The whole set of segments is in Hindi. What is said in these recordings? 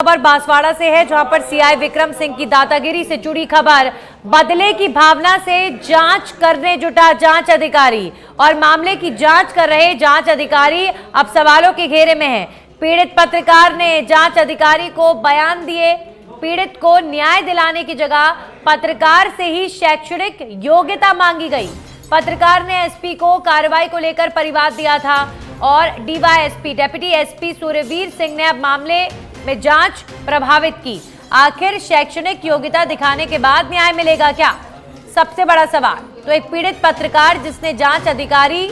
खबर बांसवाड़ा से है, जहां पर सीआई विक्रम सिंह की दादागिरी से जुड़ी खबर। बदले की भावना से जांच करने जुटा जांच अधिकारी और मामले की जांच कर रहे जांच अधिकारी अब सवालों के घेरे में है। पीड़ित पत्रकार ने जांच अधिकारी को बयान दिए। पीड़ित को न्याय दिलाने की जगह पत्रकार से ही शैक्षणिक योग्यता मांगी गई। पत्रकार ने एसपी को कार्रवाई को लेकर परिवाद दिया था और DYSP deputy SP Suryaveer Singh ने अब मामले में जांच प्रभावित की। आखिर शैक्षणिक योग्यता दिखाने के बाद न्याय मिलेगा क्या, सबसे बड़ा सवाल। तो एक पीड़ित पत्रकार जिसने जांच अधिकारी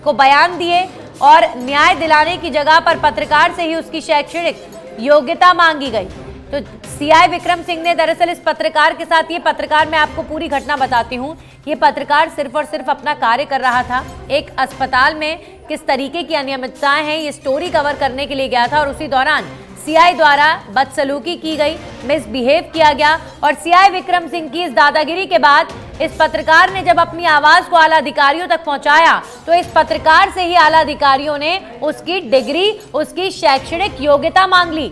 को बयान दिए और न्याय दिलाने की जगह पर पत्रकार से ही उसकी शैक्षणिक योग्यता मांगी गई। तो सीआई विक्रम सिंह ने दरअसल इस पत्रकार के साथ, ये पत्रकार, मैं आपको पूरी घटना बताती हूँ। ये पत्रकार सिर्फ और सिर्फ अपना कार्य कर रहा था। एक अस्पताल में किस तरीके की अनियमितताएं हैं ये स्टोरी कवर करने के लिए गया था और उसी दौरान सीआई द्वारा बदसलूकी की गई, मिसबिहेव किया गया। और सीआई विक्रम सिंह की इस दादागिरी के बाद इस पत्रकार ने जब अपनी आवाज को आला अधिकारियों तक पहुंचाया तो इस पत्रकार से ही आला अधिकारियों ने उसकी डिग्री, उसकी शैक्षणिक योग्यता मांग ली।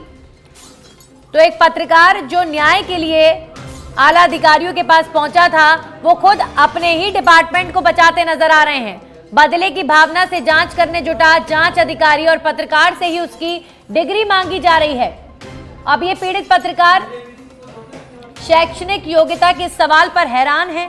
तो एक पत्रकार जो न्याय के लिए आला अधिकारियों के पास पहुंचा था, वो खुद अपने ही डिपार्टमेंट को बचाते नजर आ रहे हैं। बदले की भावना से जांच करने जुटा जांच अधिकारी और पत्रकार से ही उसकी डिग्री मांगी जा रही है। अब ये पीड़ित पत्रकार शैक्षणिक योग्यता के सवाल पर हैरान है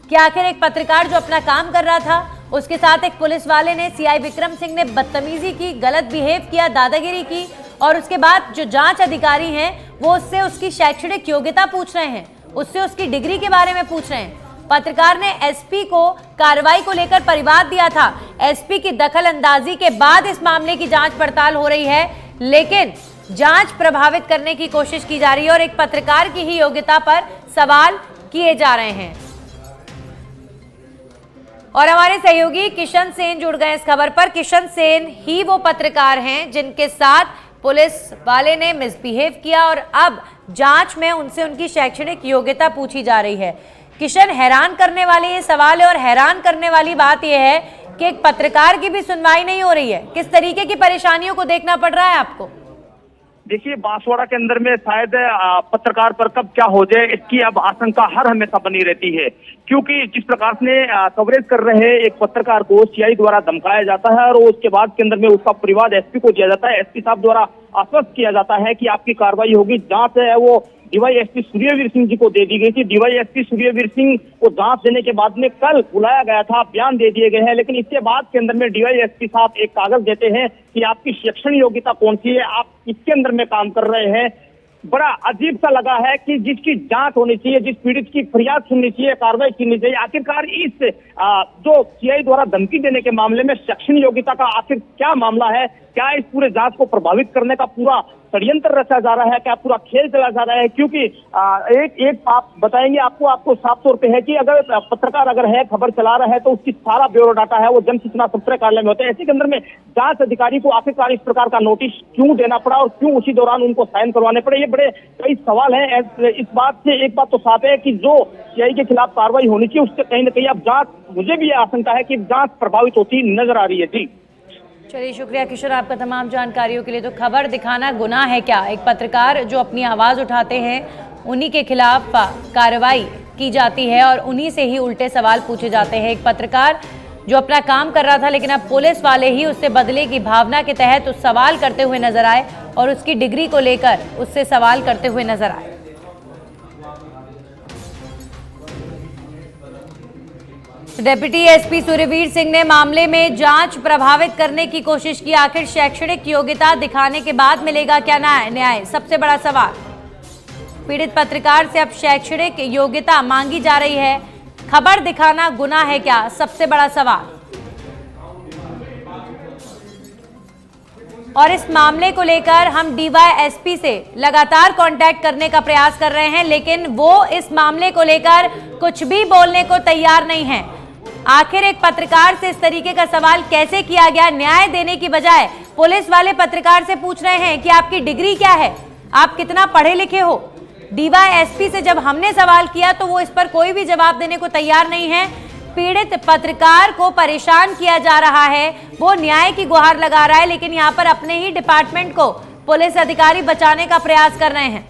कि आखिर एक पत्रकार जो अपना काम कर रहा था, उसके साथ एक पुलिस वाले ने, सीआई विक्रम सिंह ने बदतमीजी की, गलत बिहेव किया, दादागिरी की और उसके बाद जो जांच अधिकारी हैं वो उससे उसकी शैक्षणिक योग्यता पूछ रहे हैं, उससे उसकी डिग्री के बारे में पूछ रहे हैं। पत्रकार ने एसपी को कार्रवाई को लेकर परिवाद दिया था। एसपी की दखल अंदाजी के बाद इस मामले की जांच पड़ताल हो रही है, लेकिन जांच प्रभावित करने की कोशिश की जा रही है और एक पत्रकार की ही योग्यता पर सवाल किए जा रहे हैं। और हमारे सहयोगी किशन सेन जुड़ गए इस खबर पर। किशन सेन ही वो पत्रकार हैं जिनके साथ पुलिस वाले ने मिसबिहेव किया और अब जांच में उनसे उनकी शैक्षणिक योग्यता पूछी जा रही है। किशन, हैरान करने वाले ये सवाल है और हैरान करने वाली बात यह है कि एक पत्रकार की भी सुनवाई नहीं हो रही है। किस तरीके की परेशानियों को देखना पड़ रहा है आपको? देखिए, बांसवाड़ा के अंदर में शायद पत्रकार पर कब क्या हो जाए इसकी अब आशंका हर हमेशा बनी रहती है, क्योंकि जिस प्रकार से कवरेज कर रहे एक पत्रकार को सीआई द्वारा धमकाया जाता है और उसके बाद के अंदर में उसका परिवाद एसपी को दिया जाता है। एसपी साहब द्वारा आश्वस्त किया जाता है कि आपकी कार्रवाई होगी। जांच है वो डीवाईएसपी सूर्यवीर सिंह जी को दे दी गई थी। डीवाईएसपी सूर्यवीर सिंह को जांच देने के बाद में कल बुलाया गया था, बयान दे दिए गए हैं, लेकिन इसके बाद के अंदर में डीवाईएसपी साहब एक कागज देते हैं कि आपकी शैक्षणिक योग्यता कौन सी है, आप इसके अंदर में काम कर रहे हैं। बड़ा अजीब सा लगा है कि जिसकी जांच होनी चाहिए, जिस पीड़ित की फरियाद सुननी चाहिए, कार्रवाई करनी चाहिए, आखिरकार इस जो सीआई द्वारा धमकी देने के मामले में शैक्षणिक योग्यता का आखिर क्या मामला है? क्या इस पूरे जांच को प्रभावित करने का पूरा षड्यंत्र रचा जा रहा है? क्या पूरा खेल चला जा रहा है? क्योंकि एक आप बताएंगे, आपको साफ तौर पे है कि अगर पत्रकार अगर है, खबर चला रहा है तो उसकी सारा ब्यूरो डाटा है वो जन सूचना सत्र कार्यालय में होता है। ऐसे के अंदर में जांच अधिकारी को आखिरकार इस प्रकार का नोटिस क्यों देना पड़ा और क्यों उसी दौरान उनको साइन करवाने पड़े? ये बड़े कई सवाल हैं। इस बात से एक बात तो साफ है कि जो सीआई के खिलाफ कार्रवाई होनी चाहिए उससे कहीं ना कहीं अब जांच, मुझे भी ये आशंका है कि जांच प्रभावित होती नजर आ रही है। जी चलिए, शुक्रिया किशोर आपका तमाम जानकारियों के लिए। तो खबर दिखाना गुनाह है क्या? एक पत्रकार जो अपनी आवाज़ उठाते हैं उन्हीं के खिलाफ कार्रवाई की जाती है और उन्हीं से ही उल्टे सवाल पूछे जाते हैं। एक पत्रकार जो अपना काम कर रहा था, लेकिन अब पुलिस वाले ही उससे बदले की भावना के तहत उस सवाल करते हुए नजर आए और उसकी डिग्री को लेकर उससे सवाल करते हुए नजर आए। डेप्यूटी एसपी सूर्यवीर सिंह ने मामले में जांच प्रभावित करने की कोशिश की। आखिर शैक्षणिक योग्यता दिखाने के बाद मिलेगा क्या न्याय, सबसे बड़ा सवाल। पीड़ित पत्रकार से अब शैक्षणिक योग्यता मांगी जा रही है। खबर दिखाना गुनाह है क्या, सबसे बड़ा सवाल। और इस मामले को लेकर हम डीवाईएसपी से लगातार कांटेक्ट करने का प्रयास कर रहे हैं, लेकिन वो इस मामले को लेकर कुछ भी बोलने को तैयार नहीं है। आखिर एक पत्रकार से इस तरीके का सवाल कैसे किया गया? न्याय देने की बजाय पुलिस वाले पत्रकार से पूछ रहे हैं कि आपकी डिग्री क्या है, आप कितना पढ़े लिखे हो। डीवाईएसपी से जब हमने सवाल किया तो वो इस पर कोई भी जवाब देने को तैयार नहीं है। पीड़ित पत्रकार को परेशान किया जा रहा है, वो न्याय की गुहार लगा रहा है, लेकिन यहाँ पर अपने ही डिपार्टमेंट को पुलिस अधिकारी बचाने का प्रयास कर रहे हैं।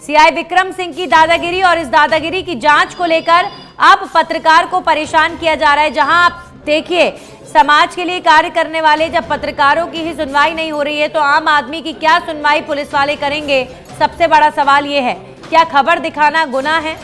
सीआई विक्रम सिंह की दादागिरी और इस दादागिरी की जांच को लेकर अब पत्रकार को परेशान किया जा रहा है। जहां आप देखिए, समाज के लिए कार्य करने वाले जब पत्रकारों की ही सुनवाई नहीं हो रही है तो आम आदमी की क्या सुनवाई पुलिस वाले करेंगे? सबसे बड़ा सवाल यह है, क्या खबर दिखाना गुनाह है?